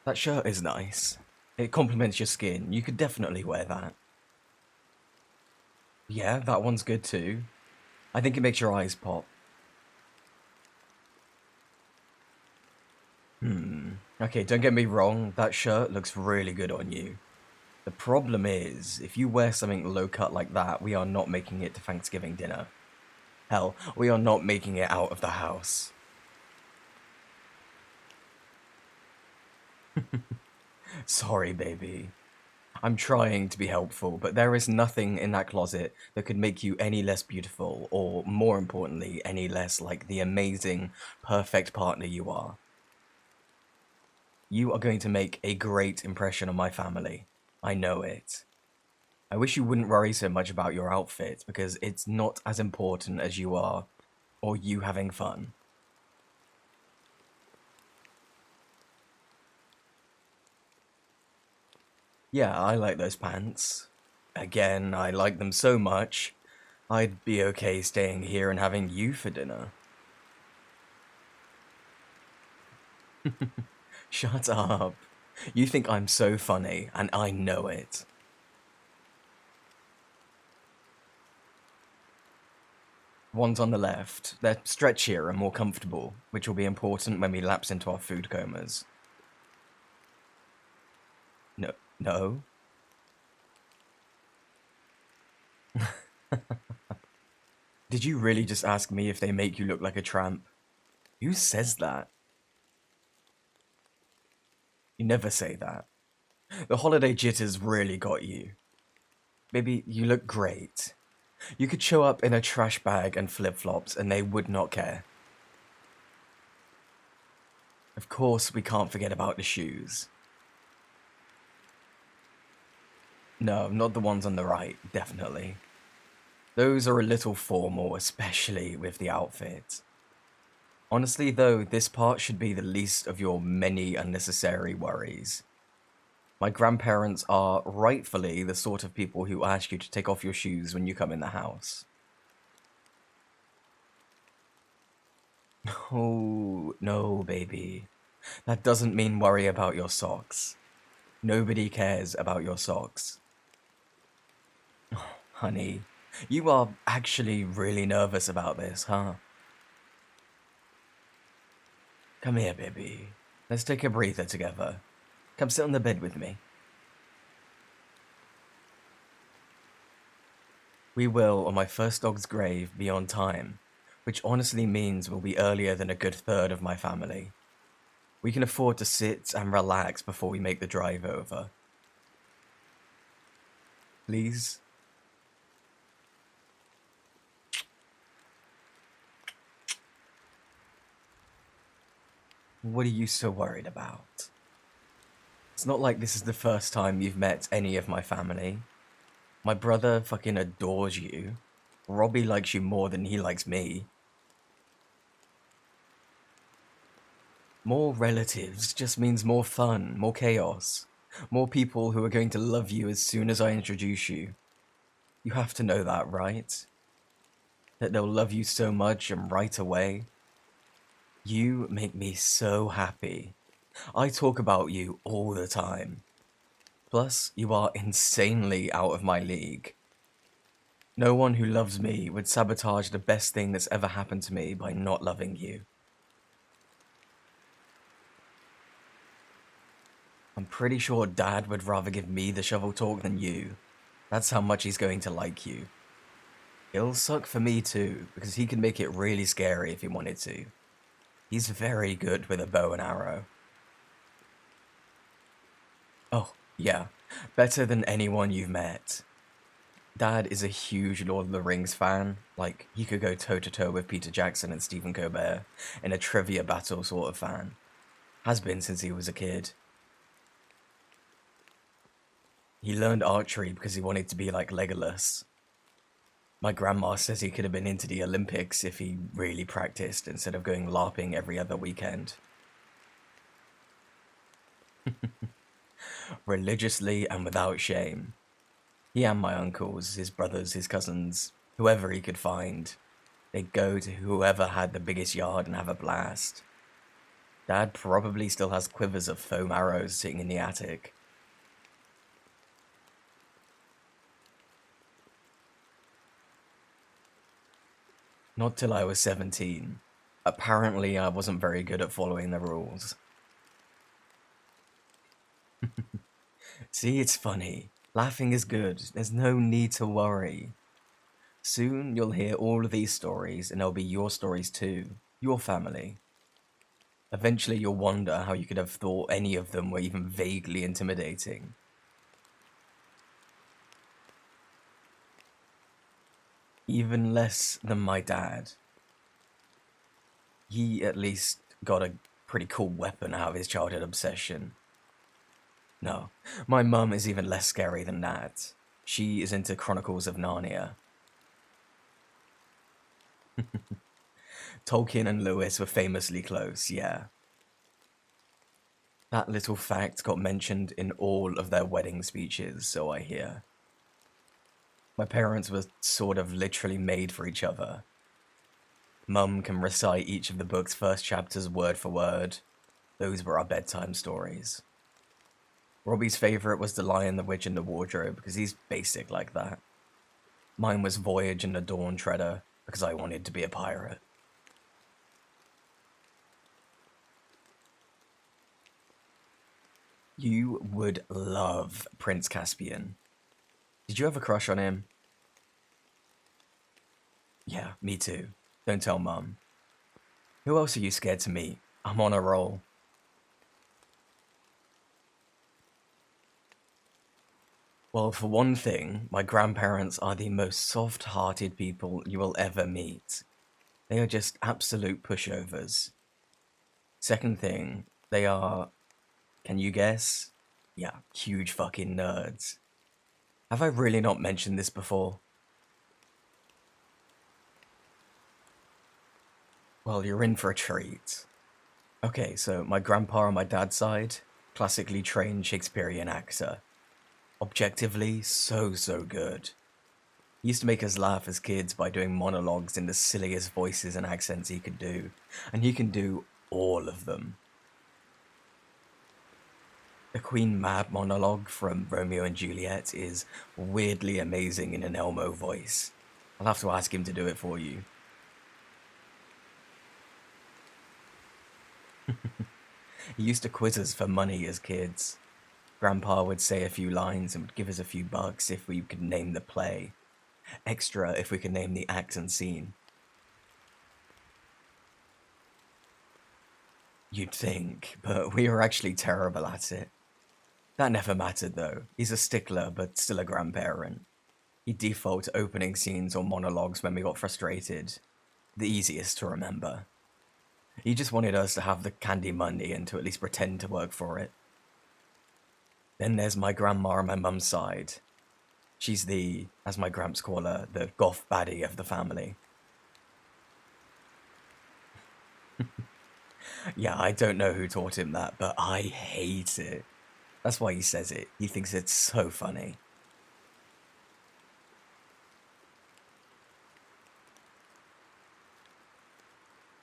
That shirt is nice. It complements your skin. You could definitely wear that. Yeah, that one's good too. I think it makes your eyes pop. Okay, don't get me wrong, that shirt looks really good on you. The problem is, if you wear something low cut like that, we are not making it to Thanksgiving dinner. Hell, we are not making it out of the house. Sorry, baby. I'm trying to be helpful, but there is nothing in that closet that could make you any less beautiful, or more importantly, any less like the amazing, perfect partner you are. You are going to make a great impression on my family. I know it. I wish you wouldn't worry so much about your outfit, because it's not as important as you are, or you having fun. Yeah, I like those pants. Again, I like them so much, I'd be okay staying here and having you for dinner. Shut up. You think I'm so funny, and I know it. Ones on the left, they're stretchier and more comfortable, which will be important when we lapse into our food comas. No, no? Did you really just ask me if they make you look like a tramp? Who says that? You never say that. The holiday jitters really got you. Baby, you look great. You could show up in a trash bag and flip-flops and they would not care. Of course, we can't forget about the shoes. No, not the ones on the right, definitely. Those are a little formal, especially with the outfit. Honestly though, this part should be the least of your many unnecessary worries. My grandparents are rightfully the sort of people who ask you to take off your shoes when you come in the house. Oh, no, baby. That doesn't mean worry about your socks. Nobody cares about your socks. Honey, you are actually really nervous about this, huh? Come here, baby. Let's take a breather together. Come sit on the bed with me. We will, on my first dog's grave, be on time, which honestly means we'll be earlier than a good third of my family. We can afford to sit and relax before we make the drive over. Please? What are you so worried about? It's not like this is the first time you've met any of my family. My brother fucking adores you. Robbie likes you more than he likes me. More relatives just means more fun, more chaos. More people who are going to love you as soon as I introduce you. You have to know that, right? That they'll love you so much and right away. You make me so happy. I talk about you all the time. Plus, you are insanely out of my league. No one who loves me would sabotage the best thing that's ever happened to me by not loving you. I'm pretty sure Dad would rather give me the shovel talk than you. That's how much he's going to like you. It'll suck for me too, because he could make it really scary if he wanted to. He's very good with a bow and arrow. Oh, yeah. Better than anyone you've met. Dad is a huge Lord of the Rings fan. Like, he could go toe-to-toe with Peter Jackson and Stephen Colbert in a trivia battle sort of fan. Has been since he was a kid. He learned archery because he wanted to be like Legolas. My grandma says he could have been into the Olympics if he really practiced instead of going LARPing every other weekend. Religiously and without shame. He and my uncles, his brothers, his cousins, whoever he could find, they'd go to whoever had the biggest yard and have a blast. Dad probably still has quivers of foam arrows sitting in the attic. Not till I was 17. Apparently, I wasn't very good at following the rules. See, it's funny. Laughing is good. There's no need to worry. Soon, you'll hear all of these stories, and they'll be your stories too. Your family. Eventually, you'll wonder how you could have thought any of them were even vaguely intimidating. Even less than my dad. He at least got a pretty cool weapon out of his childhood obsession. No, my mum is even less scary than that. She is into Chronicles of Narnia. Tolkien and Lewis were famously close, yeah. That little fact got mentioned in all of their wedding speeches, so I hear. My parents were sort of literally made for each other. Mum can recite each of the book's first chapters word for word. Those were our bedtime stories. Robbie's favourite was The Lion, the Witch, and the Wardrobe, because he's basic like that. Mine was Voyage and the Dawn Treader, because I wanted to be a pirate. You would love Prince Caspian. Did you have a crush on him? Yeah, me too. Don't tell Mum. Who else are you scared to meet? I'm on a roll. Well, for one thing, my grandparents are the most soft-hearted people you will ever meet. They are just absolute pushovers. Second thing, they are, can you guess? Yeah, huge fucking nerds. Have I really not mentioned this before? Well, you're in for a treat. Okay, so my grandpa on my dad's side, classically trained Shakespearean actor. Objectively, so good. He used to make us laugh as kids by doing monologues in the silliest voices and accents he could do, and he can do all of them. The Queen Mab monologue from Romeo and Juliet is weirdly amazing in an Elmo voice. I'll have to ask him to do it for you. He used to quiz us for money as kids. Grandpa would say a few lines and would give us a few bucks if we could name the play. Extra if we could name the act and scene. You'd think, but we were actually terrible at it. That never mattered though. He's a stickler, but still a grandparent. He'd default to opening scenes or monologues when we got frustrated. The easiest to remember. He just wanted us to have the candy money and to at least pretend to work for it. Then there's my grandma on my mum's side. She's the, as my gramps call her, the goth baddie of the family. Yeah, I don't know who taught him that, but I hate it. That's why he says it. He thinks it's so funny.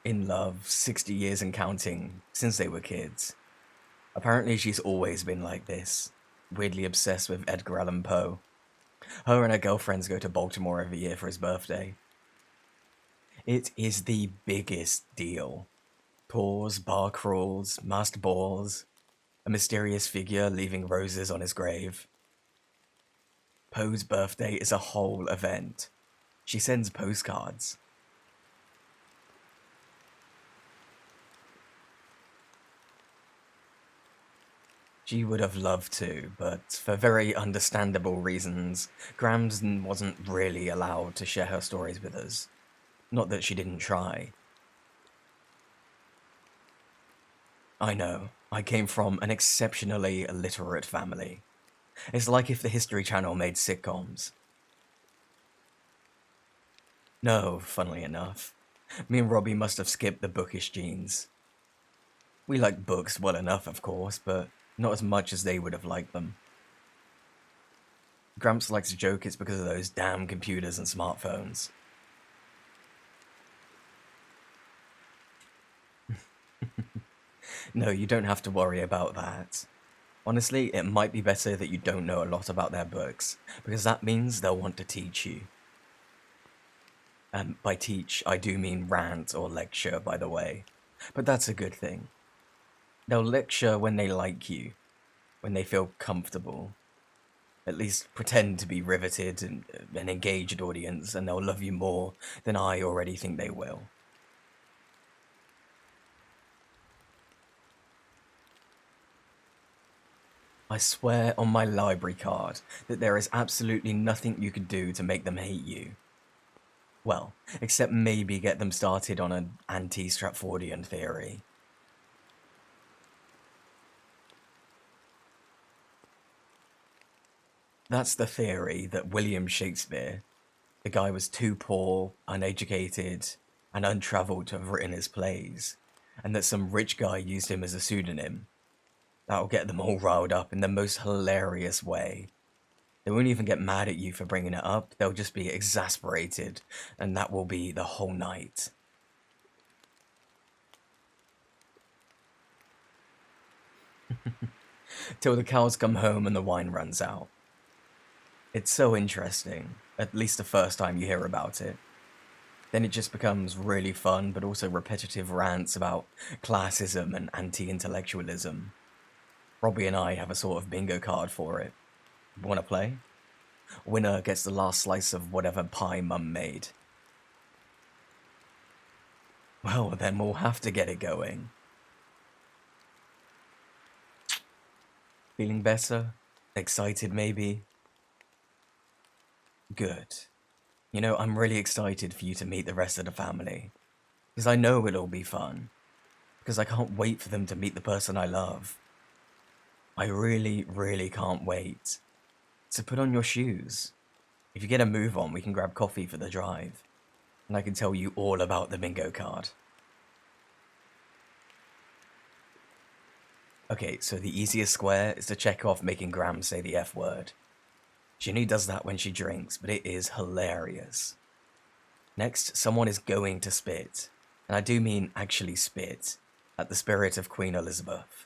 In love, 60 years and counting, since they were kids. Apparently she's always been like this, weirdly obsessed with Edgar Allan Poe. Her and her girlfriends go to Baltimore every year for his birthday. It is the biggest deal. Tours, bar crawls, masked balls, a mysterious figure leaving roses on his grave. Poe's birthday is a whole event. She sends postcards. She would have loved to, but for very understandable reasons, Grams wasn't really allowed to share her stories with us. Not that she didn't try. I know, I came from an exceptionally illiterate family. It's like if the History Channel made sitcoms. No, funnily enough. Me and Robbie must have skipped the bookish genes. We like books well enough, of course, but not as much as they would have liked them. Gramps likes to joke it's because of those damn computers and smartphones. No, you don't have to worry about that. Honestly, it might be better that you don't know a lot about their books, because that means they'll want to teach you. And by teach, I do mean rant or lecture, by the way. But that's a good thing. They'll lecture when they like you, when they feel comfortable. At least pretend to be riveted and an engaged audience, and they'll love you more than I already think they will. I swear on my library card that there is absolutely nothing you could do to make them hate you. Well, except maybe get them started on an anti-Stratfordian theory. That's the theory that William Shakespeare, the guy was too poor, uneducated, and untravelled to have written his plays, and that some rich guy used him as a pseudonym. That'll get them all riled up in the most hilarious way. They won't even get mad at you for bringing it up, they'll just be exasperated, and that will be the whole night. Till the cows come home and the wine runs out. It's so interesting, at least the first time you hear about it. Then it just becomes really fun, but also repetitive rants about classism and anti-intellectualism. Robbie and I have a sort of bingo card for it. Wanna play? Winner gets the last slice of whatever pie Mum made. Well, then we'll have to get it going. Feeling better? Excited, maybe? Good. You know, I'm really excited for you to meet the rest of the family. Because I know it'll be fun. Because I can't wait for them to meet the person I love. I really, really can't wait. So put on your shoes. If you get a move on, we can grab coffee for the drive. And I can tell you all about the bingo card. Okay, so the easiest square is to check off making Graham say the F word. She only does that when she drinks, but it is hilarious. Next, someone is going to spit. And I do mean actually spit, at the spirit of Queen Elizabeth.